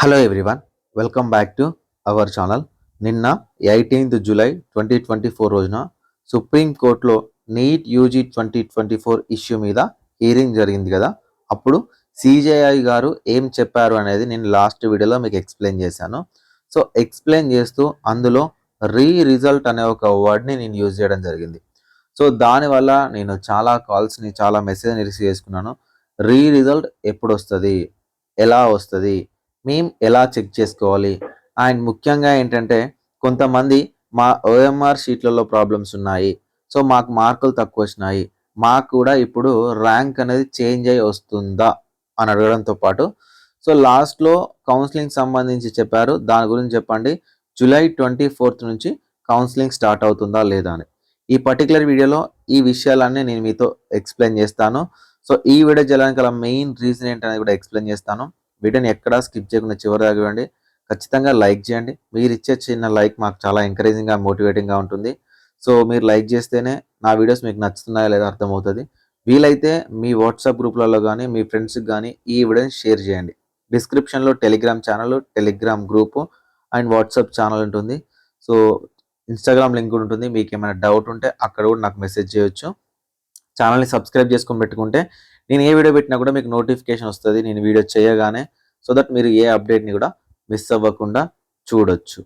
Hello everyone, welcome back to our channel. నిన్న 18th July 2024 రోజున సుప్రీంకోర్టులో నీట్ యూజీ 2024 ఇష్యూ మీద హీరింగ్ జరిగింది కదా. అప్పుడు సిజేఐ గారు ఏం చెప్పారు అనేది నేను లాస్ట్ వీడియోలో మీకు ఎక్స్ప్లెయిన్ చేశాను. సో ఎక్స్ప్లెయిన్ చేస్తూ అందులో రిజల్ట్ అనే ఒక వర్డ్ని నేను యూజ్ చేయడం జరిగింది. సో దానివల్ల నేను చాలా కాల్స్ని, చాలా మెసేజ్ని రిసీవ్ చేసుకున్నాను. రిజల్ట్ ఎప్పుడు వస్తుంది, ఎలా వస్తుంది, మేము ఎలా చెక్ చేసుకోవాలి, అండ్ ముఖ్యంగా ఏంటంటే కొంతమంది మా ఓఎంఆర్ షీట్లలో ప్రాబ్లమ్స్ ఉన్నాయి, సో మాకు మార్కులు తక్కువ వచ్చినాయి, మాకు కూడా ఇప్పుడు ర్యాంక్ అనేది చేంజ్ అయ్యి వస్తుందా అని అడగడంతో పాటు సో లాస్ట్లో కౌన్సిలింగ్ సంబంధించి చెప్పారు. దాని గురించి చెప్పండి, జూలై 24th నుంచి కౌన్సిలింగ్ స్టార్ట్ అవుతుందా లేదా అని. ఈ పర్టికులర్ వీడియోలో ఈ విషయాలన్నీ నేను మీతో ఎక్స్ప్లెయిన్ చేస్తాను. సో ఈ వీడియో చేయడానికి గల మెయిన్ రీజన్ ఏంటనేది కూడా ఎక్స్ప్లెయిన్ చేస్తాను. వీడియోని ఎక్కడా స్కిప్ చేయకుండా చివరి దాకా చూడండి. ఖచ్చితంగా లైక్ చేయండి. మీరు ఇచ్చే చిన్న లైక్ మాకు చాలా ఎంకరేజింగ్గా, మోటివేటింగ్గా ఉంటుంది. సో మీరు లైక్ చేస్తేనే నా వీడియోస్ మీకు నచ్చుతున్నాయా లేదా అర్థమవుతుంది. వీలైతే మీ వాట్సాప్ గ్రూప్లలో కానీ, మీ ఫ్రెండ్స్కి కానీ ఈ వీడియోని షేర్ చేయండి. డిస్క్రిప్షన్లో Telegram channel, Telegram group and WhatsApp channel ఉంటుంది. సో ఇన్స్టాగ్రామ్ లింక్ కూడా ఉంటుంది. మీకు ఏమైనా డౌట్ ఉంటే అక్కడ కూడా నాకు మెసేజ్ చేయొచ్చు. ఛానల్ని సబ్స్క్రైబ్ చేసుకొని పెట్టుకుంటే నేను ఏ వీడియో పెట్టినా కూడా మీకు నోటిఫికేషన్ వస్తుంది నేను వీడియో చేయగానే. సో దట్ మీరు ఏ అప్డేట్ని కూడా మిస్ అవ్వకుండా చూడొచ్చు.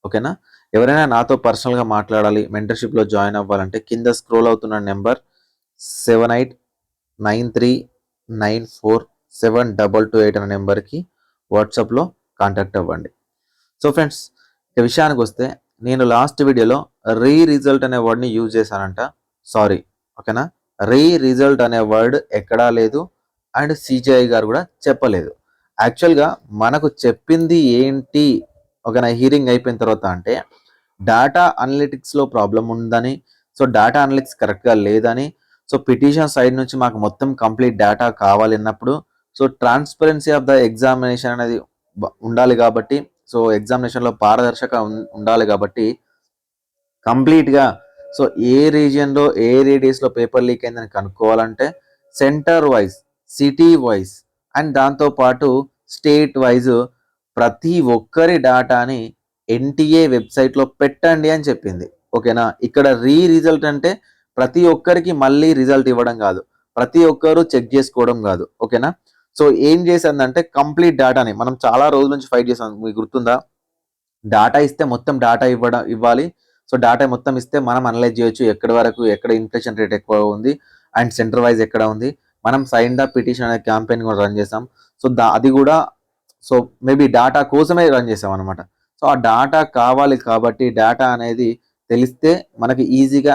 ఓకేనా? ఎవరైనా నాతో పర్సనల్గా మాట్లాడాలి, మెంటర్షిప్లో జాయిన్ అవ్వాలంటే కింద స్క్రోల్ అవుతున్న నెంబర్ 7893947228 అనే నెంబర్కి వాట్సాప్లో కాంటాక్ట్ అవ్వండి. సో ఫ్రెండ్స్, ఇక విషయానికి వస్తే నేను లాస్ట్ వీడియోలో రిజల్ట్ అనే వర్డ్ని యూజ్ చేశానంట. సారీ, ఓకేనా? రిజల్ట్ అనే వర్డ్ ఎక్కడా లేదు అండ్ సిజిఐ గారు కూడా చెప్పలేదు. యాక్చువల్గా మనకు చెప్పింది ఏంటి, ఓకేనా, హీరింగ్ అయిపోయిన తర్వాత అంటే డేటా అనలిటిక్స్లో ప్రాబ్లం ఉందని, సో డేటా అనలిటిక్స్ కరెక్ట్గా లేదని, సో పిటిషన్ సైడ్ నుంచి మాకు మొత్తం కంప్లీట్ డేటా కావాలన్నప్పుడు so transparency of the examination అనేది ఉండాలి కాబట్టి, సో ఎగ్జామినేషన్లో పారదర్శక ఉండాలి కాబట్టి కంప్లీట్గా సో ఏ రీజియన్లో ఏ రేడియస్లో పేపర్ లీక్ అయిందని కనుక్కోవాలంటే centre wise, city wise and దాంతోపాటు స్టేట్ వైజ్ ప్రతి ఒక్కరి డేటాని ఎన్టీఏ వెబ్సైట్లో పెట్టండి అని చెప్పింది. ఓకేనా? ఇక్కడ రిజల్ట్ అంటే ప్రతి ఒక్కరికి మళ్ళీ రిజల్ట్ ఇవ్వడం కాదు, ప్రతి ఒక్కరు చెక్ చేసుకోవడం కాదు. ఓకేనా? సో ఏం చేసిందంటే కంప్లీట్ డేటాని మనం చాలా రోజుల నుంచి ఫైట్ చేసాం. మీకు గుర్తుందా? డేటా ఇస్తే మొత్తం డేటా ఇవ్వాలి. సో డేటా మొత్తం ఇస్తే మనం అనలైజ్ చేయొచ్చు ఎక్కడి వరకు, ఎక్కడ ఇన్ఫ్లేషన్ రేట్ ఎక్కువ ఉంది అండ్ సెంటర్ వైజ్ ఎక్కడ ఉంది. మనం సైన్ ద పిటిషన్ అనే క్యాంపెయిన్ కూడా రన్ చేసాం. సో అది కూడా సో మేబీ డేటా కోసమే రన్ చేసాం అనమాట. సో ఆ డేటా కావాలి కాబట్టి డేటా అనేది తెలిస్తే మనకి ఈజీగా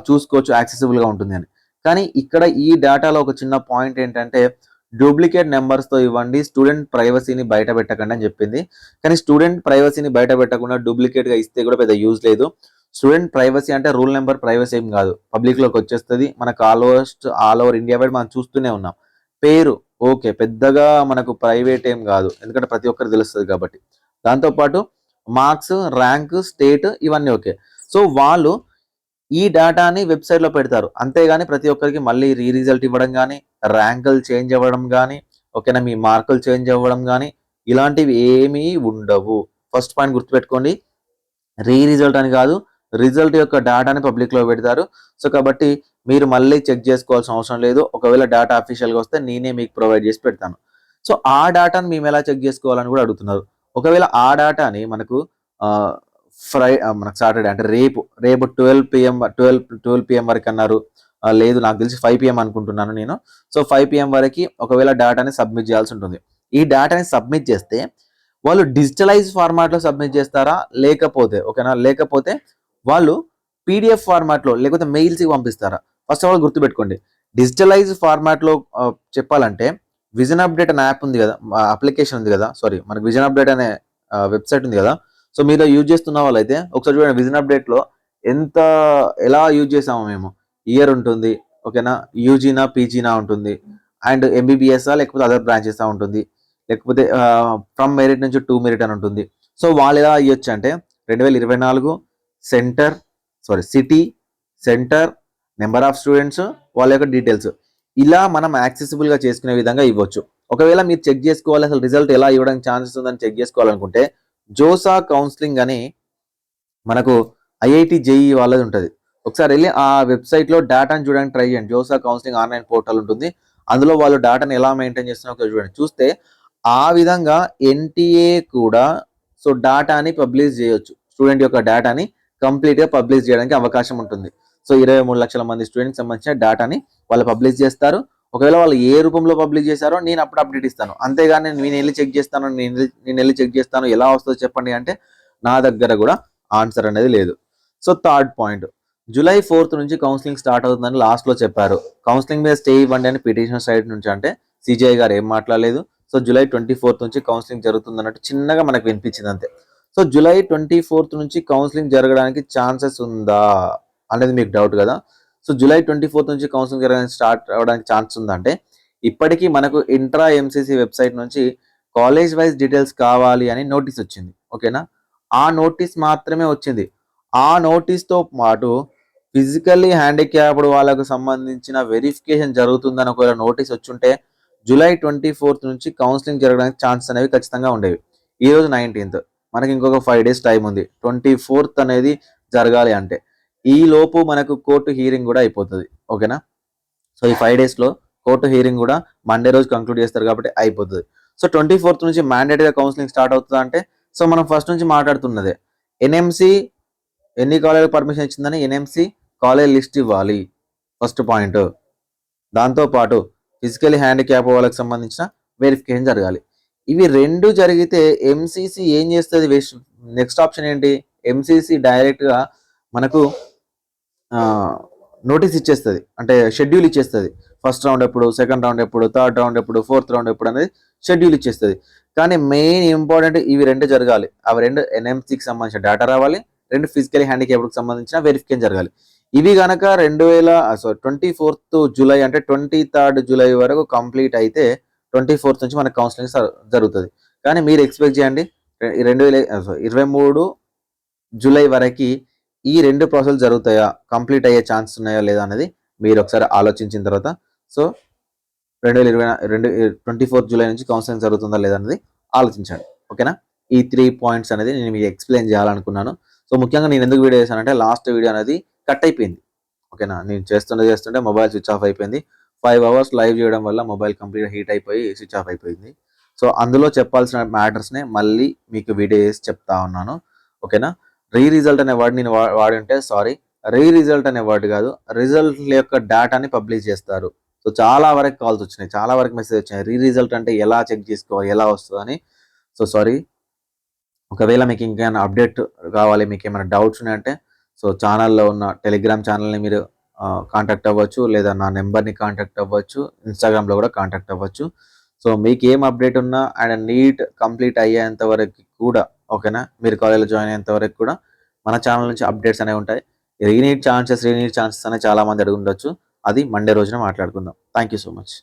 చూసుకోవచ్చు, యాక్సెసిబుల్గా ఉంటుంది అని. కానీ ఇక్కడ ఈ డేటాలో ఒక చిన్న పాయింట్ ఏంటంటే డూప్లికేట్ నెంబర్స్తో ఇవ్వండి, స్టూడెంట్ ప్రైవసీని బయట పెట్టకండి అని చెప్పింది. కానీ స్టూడెంట్ ప్రైవసీని బయట పెట్టకుండా డూప్లికేట్గా ఇస్తే కూడా పెద్ద యూజ్ లేదు. స్టూడెంట్ ప్రైవసీ అంటే రూల్ నెంబర్ ప్రైవసీ ఏం కాదు, పబ్లిక్లోకి వచ్చేస్తుంది. మనకు ఆల్ ఓవర్ ఇండియా వైడ్ మనం చూస్తూనే ఉన్నాం. పేరు ఓకే, పెద్దగా మనకు ప్రైవేట్ ఏం కాదు, ఎందుకంటే ప్రతి ఒక్కరు తెలుస్తుంది కాబట్టి. దాంతోపాటు మార్క్స్, ర్యాంక్, స్టేట్ ఇవన్నీ ఓకే. సో వాళ్ళు ఈ డేటాని వెబ్సైట్లో పెడతారు, అంతేగాని ప్రతి ఒక్కరికి మళ్ళీ రిజల్ట్ ఇవ్వడం కానీ, ర్యాంకులు చేంజ్ అవ్వడం కానీ, ఓకేనా, మీ మార్కులు చేంజ్ అవ్వడం కానీ ఇలాంటివి ఏమీ ఉండవు. ఫస్ట్ పాయింట్ గుర్తుపెట్టుకోండి, రిజల్ట్ అని కాదు, రిజల్ట్ యొక్క డేటాని పబ్లిక్లో పెడతారు. సో కాబట్టి మీరు మళ్ళీ చెక్ చేసుకోవాల్సిన అవసరం లేదు. ఒకవేళ డేటా అఫీషియల్గా వస్తే నేనే మీకు ప్రొవైడ్ చేసి పెడతాను. సో ఆ డేటాని మేము ఎలా చెక్ చేసుకోవాలని కూడా అడుగుతున్నారు. ఒకవేళ ఆ డేటాని మనకు మనకు సాటర్డే అంటే రేపు 12 PM వరకు అన్నారు. లేదు, నాకు తెలిసి 5 PM అనుకుంటున్నాను నేను. సో 5 PM వరకు ఒకవేళ డేటాని సబ్మిట్ చేయాల్సి ఉంటుంది. ఈ డేటాని సబ్మిట్ చేస్తే వాళ్ళు డిజిటలైజ్ ఫార్మాట్లో సబ్మిట్ చేస్తారా, లేకపోతే ఓకేనా, లేకపోతే వాళ్ళు PDF ఫార్మాట్లో లేకపోతే మెయిల్స్కి పంపిస్తారా? ఫస్ట్ ఆఫ్ ఆల్ గుర్తుపెట్టుకోండి, డిజిటలైజ్ ఫార్మాట్లో చెప్పాలంటే విజన్ అప్డేట్ అనే యాప్ ఉంది కదా, అప్లికేషన్ ఉంది కదా, సారీ మనకు విజన్ అప్డేట్ అనే వెబ్సైట్ ఉంది కదా. సో మీరు యూజ్ చేస్తున్న వాళ్ళైతే ఒకసారి చూడండి, విజన్ అప్డేట్లో ఎలా యూజ్ చేసామో మేము. ఇయర్ ఉంటుంది, ఓకేనా, యూజీనా పీజీనా ఉంటుంది, అండ్ MBBS లేకపోతే అదర్ బ్రాంచెస్ ఉంటుంది, లేకపోతే ఫ్రమ్ మెరిట్ నుంచి 2 మెరిట్ అని ఉంటుంది. సో వాళ్ళు ఎలా ఇవ్వచ్చు అంటే 2024 centre, city, centre, number of students, వాళ్ళ యొక్క డీటెయిల్స్ ఇలా మనం యాక్సెసిబుల్గా చేసుకునే విధంగా ఇవ్వచ్చు. ఒకవేళ మీరు చెక్ చేసుకోవాలి అసలు రిజల్ట్ ఎలా ఇవ్వడానికి ఛాన్సెస్ ఉందని చెక్ చేసుకోవాలనుకుంటే జోసా కౌన్సిలింగ్ అని మనకు ఐఐటి జేఈ వాళ్ళది ఉంటుంది. ఒకసారి వెళ్ళి ఆ వెబ్సైట్లో డేటాను చూడడానికి ట్రై చేయండి. జోసా కౌన్సిలింగ్ ఆన్లైన్ పోర్టల్ ఉంటుంది. అందులో వాళ్ళు డేటాను ఎలా మెయింటైన్ చేస్తున్నారో ఒకసారి చూడండి. చూస్తే ఆ విధంగా ఎన్టీఏ కూడా సో డేటాని పబ్లిష్ చేయొచ్చు. స్టూడెంట్ యొక్క డేటాని కంప్లీట్గా పబ్లిష్ చేయడానికి అవకాశం ఉంటుంది. సో 23 లక్షల మంది స్టూడెంట్కి సంబంధించిన డేటాని వాళ్ళు పబ్లిష్ చేస్తారు. ఒకవేళ వాళ్ళు ఏ రూపంలో పబ్లిష్ చేశారో నేను అప్పుడు అప్డేట్ ఇస్తాను. అంతేగాని నేను వెళ్ళి చెక్ చేస్తాను, నేను వెళ్ళి చెక్ చేస్తాను, ఎలా వస్తుందో చెప్పండి అంటే నా దగ్గర కూడా ఆన్సర్ అనేది లేదు. So third point, July 4th నుంచి కౌన్సిలింగ్ స్టార్ట్ అవుతుందని లాస్ట్లో చెప్పారు. కౌన్సిలింగ్ మీద స్టే ఇవ్వండి అని పిటిషన్ సైడ్ నుంచి అంటే సిజిఐ గారు ఏం మాట్లాడలేదు. సో జూలై 24th నుంచి కౌన్సిలింగ్ జరుగుతుంది అన్నట్టు చిన్నగా మనకు వినిపించింది అంతే. సో జూలై 24th నుంచి కౌన్సిలింగ్ జరగడానికి ఛాన్సెస్ ఉందా అనేది మీకు డౌట్ కదా. సో జూలై 24th నుంచి కౌన్సిలింగ్ జరగడానికి స్టార్ట్ అవ్వడానికి ఛాన్స్ ఉందంటే ఇప్పటికీ మనకు ఇంట్రా ఎంసీసీ వెబ్సైట్ నుంచి కాలేజ్ వైజ్ డీటెయిల్స్ కావాలి అని నోటీస్ వచ్చింది. ఓకేనా, ఆ నోటీస్ మాత్రమే వచ్చింది. ఆ నోటీస్తో పాటు ఫిజికల్లీ హ్యాండిక్యాప్డ్ వాళ్ళకు సంబంధించిన వెరిఫికేషన్ జరుగుతుందని ఒకవేళ నోటీస్ వచ్చుంటే జూలై 24th నుంచి కౌన్సిలింగ్ జరగడానికి ఛాన్స్ అనేవి ఖచ్చితంగా ఉండేవి. ఈరోజు 19th, మనకి ఇంకొక 5 days టైం ఉంది. 24th అనేది జరగాలి అంటే ఈ లోపు మనకు కోర్టు హీరింగ్ కూడా అయిపోతుంది. ఓకేనా, సో ఈ 5 daysలో కోర్టు హీరింగ్ కూడా మండే రోజు కంక్లూడ్ చేస్తారు కాబట్టి అయిపోతుంది. సో 24th నుంచి మ్యాండేటరీగా కౌన్సిలింగ్ స్టార్ట్ అవుతుందా అంటే సో మనం ఫస్ట్ నుంచి మాట్లాడుతున్నదే ఎన్ఎంసి ఎన్ని కాలేజ్ పర్మిషన్ ఇచ్చిందని ఎన్ఎంసి కాలేజ్ లిస్ట్ ఇవ్వాలి ఫస్ట్ పాయింట్. దాంతోపాటు ఫిజికలీ హ్యాండిక్యాప్ వాళ్ళకి సంబంధించిన వెరిఫికేషన్ జరగాలి. ఇవి రెండు జరిగితే ఎంసీసీ ఏం చేస్తుంది? నెక్స్ట్ ఆప్షన్ ఏంటి? ఎంసీసీ డైరెక్ట్గా మనకు నోటీస్ ఇచ్చేస్తుంది, అంటే షెడ్యూల్ ఇచ్చేస్తుంది. ఫస్ట్ రౌండ్ ఎప్పుడు, సెకండ్ రౌండ్ ఎప్పుడు, థర్డ్ రౌండ్ ఎప్పుడు, ఫోర్త్ రౌండ్ ఎప్పుడు అనేది షెడ్యూల్ ఇచ్చేస్తుంది. కానీ మెయిన్ ఇంపార్టెంట్ ఇవి రెండు జరగాలి. అవి రెండు ఎన్ఎంసీకి సంబంధించిన డేటా రావాలి, రెండు ఫిజికలీ హ్యాండిక్యాప్డ్కి సంబంధించిన వెరిఫికేషన్ జరగాలి. ఇవి కనుక 24th జూలై అంటే 23rd జూలై వరకు కంప్లీట్ అయితే 24th నుంచి మనకు కౌన్సిలింగ్ జరుగుతుంది. కానీ మీరు ఎక్స్పెక్ట్ చేయండి 23 జూలై వరకు ఈ రెండు ప్రాసెస్ జరుగుతాయా, కంప్లీట్ అయ్యే ఛాన్స్ ఉన్నాయా లేదా అనేది మీరు ఒకసారి ఆలోచించిన తర్వాత సో 24th జూలై నుంచి కౌన్సిలింగ్ జరుగుతుందా లేదా అనేది ఆలోచించండి. ఓకేనా, ఈ 3 points అనేది నేను మీకు ఎక్స్ప్లెయిన్ చేయాలనుకున్నాను. సో ముఖ్యంగా నేను ఎందుకు వీడియో చేశానంటే లాస్ట్ వీడియో అనేది కట్ అయిపోయింది. ఓకేనా, నేను చేస్తుంటే మొబైల్ స్విచ్ ఆఫ్ అయిపోయింది. 5 hours లైవ్ చేయడం వల్ల మొబైల్ కంప్లీట్గా హీట్ అయిపోయి స్విచ్ ఆఫ్ అయిపోయింది. సో అందులో చెప్పాల్సిన మ్యాటర్స్నే మళ్ళీ మీకు వీడియో చేసి చెప్తా ఉన్నాను. ఓకేనా, రిజల్ట్ అనే వర్డ్ నేను వాడి ఉంటే సారీ, రిజల్ట్ అనే వర్డ్ కాదు, రిజల్ట్ యొక్క డేటాని పబ్లిష్ చేస్తారు. సో చాలా వరకు కాల్స్ వచ్చినాయి, చాలా వరకు మెసేజ్ వచ్చినాయి, రిజల్ట్ అంటే ఎలా చెక్ చేసుకోవాలి, ఎలా వస్తుందని. So sorry. ఒకవేళ మీకు ఇంకేమైనా అప్డేట్ కావాలి, మీకు ఏమైనా డౌట్స్ ఉన్నాయంటే సో ఛానల్లో ఉన్న టెలిగ్రామ్ ఛానల్ని మీరు కాంటాక్ట్ అవ్వచ్చు, లేదా నా నెంబర్ని కాంటాక్ట్ అవ్వచ్చు, ఇన్స్టాగ్రామ్లో కూడా కాంటాక్ట్ అవ్వచ్చు. సో మీకు ఏం అప్డేట్ ఉన్నా అండ్ నీట్ కంప్లీట్ అయ్యేంత వరకు కూడా ఓకేనా, మీరు కాలేజ్లో జాయిన్ అయ్యేంత వరకు కూడా మన ఛానల్ నుంచి అప్డేట్స్ అనేవి ఉంటాయి. రీనీట్ ఛాన్సెస్ అనేవి చాలామంది అడుగుండొచ్చు, అది మండే రోజున మాట్లాడుకుందాం. Thank you so much.